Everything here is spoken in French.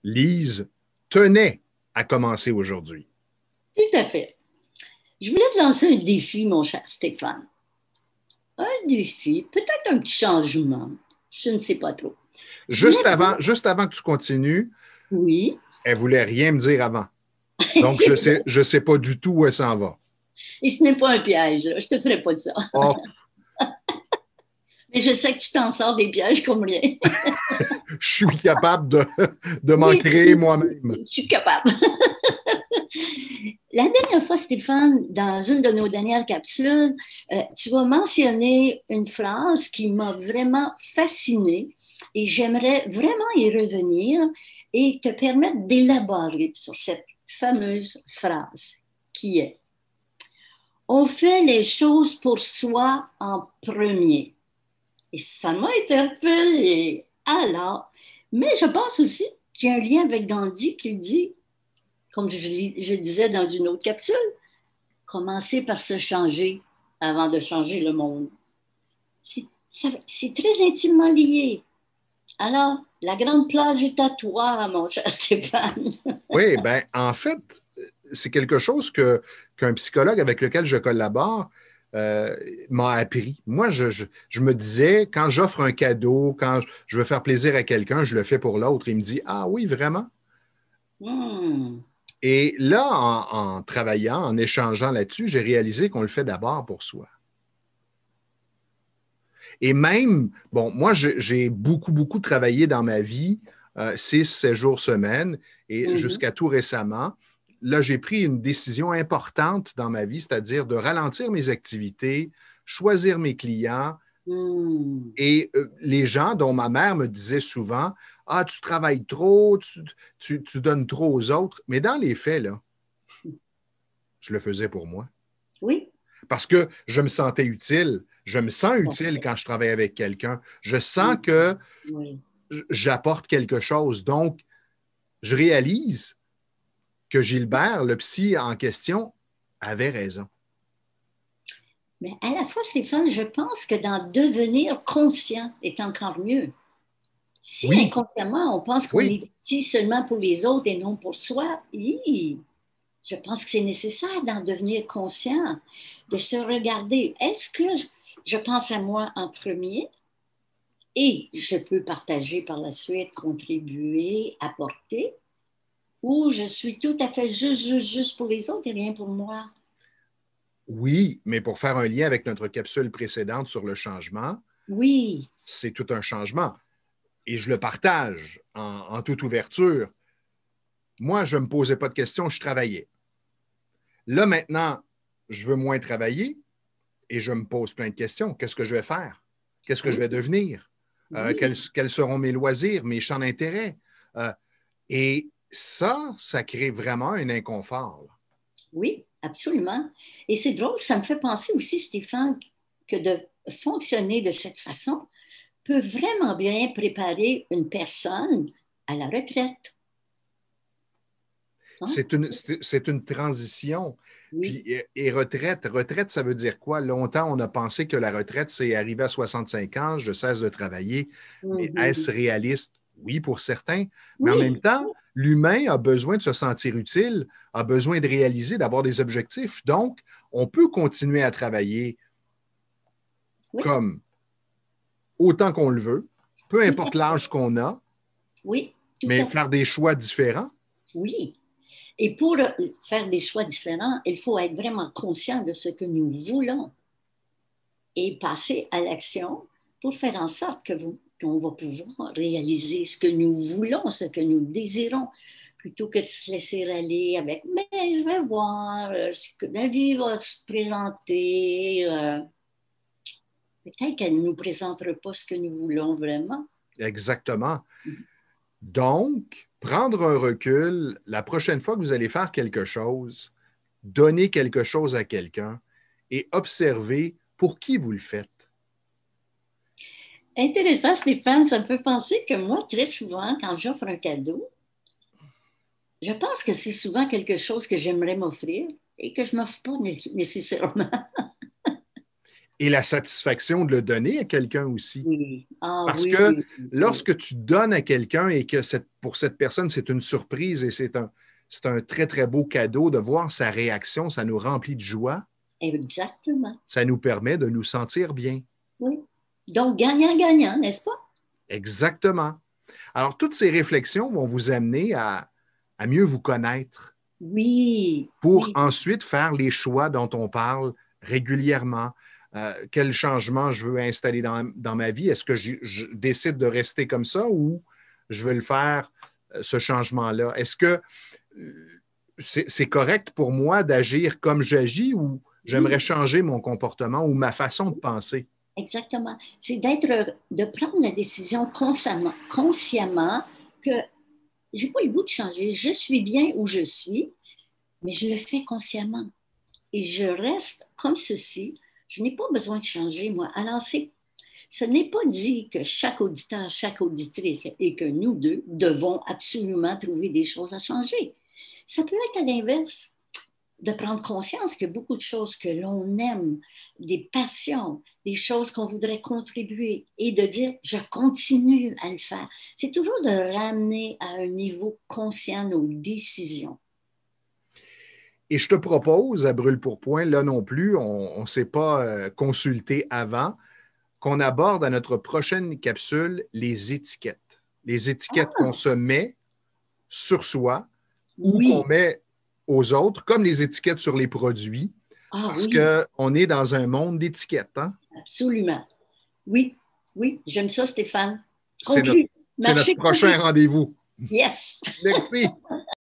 Lise tenait à commencer aujourd'hui. Tout à fait. Je voulais te lancer un défi, mon cher Stéphane. Un défi, peut-être un petit changement. Je ne sais pas trop. Je voulais... Juste avant que tu continues, Oui. elle ne voulait rien me dire avant. Donc, je sais pas du tout où elle s'en va. Et ce n'est pas un piège, là. Je ne te ferai pas ça. Oh. Mais je sais que tu t'en sors des pièges comme rien. Je suis capable de m'en créer moi-même. Je suis capable. La dernière fois, Stéphane, dans une de nos dernières capsules, tu as mentionné une phrase qui m'a vraiment fascinée et j'aimerais vraiment y revenir et te permettre d'élaborer sur cette fameuse phrase qui est: on fait les choses pour soi en premier. Et ça m'a interpellée. Alors, mais je pense aussi qu'il y a un lien avec Gandhi qui dit, comme je disais dans une autre capsule, commencer par se changer avant de changer le monde. C'est très intimement lié. Alors, la grande plage est à toi, mon cher Stéphane. Oui, bien, en fait, c'est quelque chose qu'un psychologue avec lequel je collabore m'a appris. Moi, je me disais, quand j'offre un cadeau, quand je veux faire plaisir à quelqu'un, je le fais pour l'autre. Il me dit, ah oui, vraiment? Et là, en travaillant, en échangeant là-dessus, j'ai réalisé qu'on le fait d'abord pour soi. Et même, bon, moi, j'ai beaucoup travaillé dans ma vie, 6-7 jours semaine, et jusqu'à tout récemment. Là, j'ai pris une décision importante dans ma vie, c'est-à-dire de ralentir mes activités, choisir mes clients. Et les gens dont ma mère me disait souvent, « Ah, tu travailles trop, tu donnes trop aux autres. » Mais dans les faits, là, je le faisais pour moi. Oui. Parce que je me sentais utile. Je me sens utile quand je travaille avec quelqu'un. Je sens que j'apporte quelque chose. Donc, je réalise que Gilbert, le psy en question, avait raison. Mais à la fois, Stéphane, je pense que d'en devenir conscient est encore mieux. Si inconsciemment, on pense qu'on est ici seulement pour les autres et non pour soi, je pense que c'est nécessaire d'en devenir conscient, de se regarder. Est-ce que je pense à moi en premier et je peux partager par la suite, contribuer, apporter, ou je suis tout à fait juste pour les autres et rien pour moi? Oui, mais pour faire un lien avec notre capsule précédente sur le changement, c'est tout un changement. Et je le partage en toute ouverture. Moi, je ne me posais pas de questions, je travaillais. Là, maintenant, je veux moins travailler et je me pose plein de questions. Qu'est-ce que je vais faire? Qu'est-ce que je vais devenir? Quels seront mes loisirs, mes champs d'intérêt? Et ça crée vraiment un inconfort. Oui, absolument. Et c'est drôle, ça me fait penser aussi, Stéphane, que de fonctionner de cette façon peut vraiment bien préparer une personne à la retraite. Hein? C'est une transition. Oui. Puis, et retraite, ça veut dire quoi? Longtemps, on a pensé que la retraite, c'est arrivé à 65 ans, je cesse de travailler. Mais est-ce réaliste? Oui, pour certains. Mais en même temps, l'humain a besoin de se sentir utile, a besoin de réaliser, d'avoir des objectifs. Donc, on peut continuer à travailler comme autant qu'on le veut, peu importe l'âge qu'on a, mais faire des choix différents. Oui. Et pour faire des choix différents, il faut être vraiment conscient de ce que nous voulons et passer à l'action pour faire en sorte qu'on va pouvoir réaliser ce que nous voulons, ce que nous désirons, plutôt que de se laisser aller avec « mais je vais voir ce que la vie va se présenter ». Peut-être qu'elle ne nous présentera pas ce que nous voulons vraiment. Exactement. Donc, prendre un recul, la prochaine fois que vous allez faire quelque chose, donner quelque chose à quelqu'un et observer pour qui vous le faites. Intéressant, Stéphane. Ça me fait penser que moi, très souvent, quand j'offre un cadeau, je pense que c'est souvent quelque chose que j'aimerais m'offrir et que je ne m'offre pas nécessairement. Et la satisfaction de le donner à quelqu'un aussi. Oui. Parce que lorsque tu donnes à quelqu'un et que pour cette personne, c'est une surprise et c'est un très, très beau cadeau de voir sa réaction, ça nous remplit de joie. Exactement. Ça nous permet de nous sentir bien. Oui. Donc, gagnant-gagnant, n'est-ce pas? Exactement. Alors, toutes ces réflexions vont vous amener à mieux vous connaître. Oui. Pour ensuite faire les choix dont on parle régulièrement. Quel changement je veux installer dans ma vie? Est-ce que je décide de rester comme ça ou je veux le faire, ce changement-là? Est-ce que c'est correct pour moi d'agir comme j'agis ou j'aimerais changer mon comportement ou ma façon de penser? Exactement. C'est de prendre la décision consciemment que je n'ai pas le goût de changer. Je suis bien où je suis, mais je le fais consciemment. Et je reste comme ceci. Je n'ai pas besoin de changer, moi. Alors, ce n'est pas dit que chaque auditeur, chaque auditrice et que nous deux devons absolument trouver des choses à changer. Ça peut être à l'inverse, de prendre conscience qu'il y a beaucoup de choses que l'on aime, des passions, des choses qu'on voudrait contribuer et de dire « je continue à le faire ». C'est toujours de ramener à un niveau conscient nos décisions. Et je te propose, à brûle-pourpoint, là non plus, on ne s'est pas consulté avant, qu'on aborde à notre prochaine capsule les étiquettes. Les étiquettes qu'on se met sur soi ou qu'on met aux autres, comme les étiquettes sur les produits, parce qu'on est dans un monde d'étiquettes. Hein? Absolument. Oui, j'aime ça, Stéphane. C'est notre prochain rendez-vous. Yes. Merci.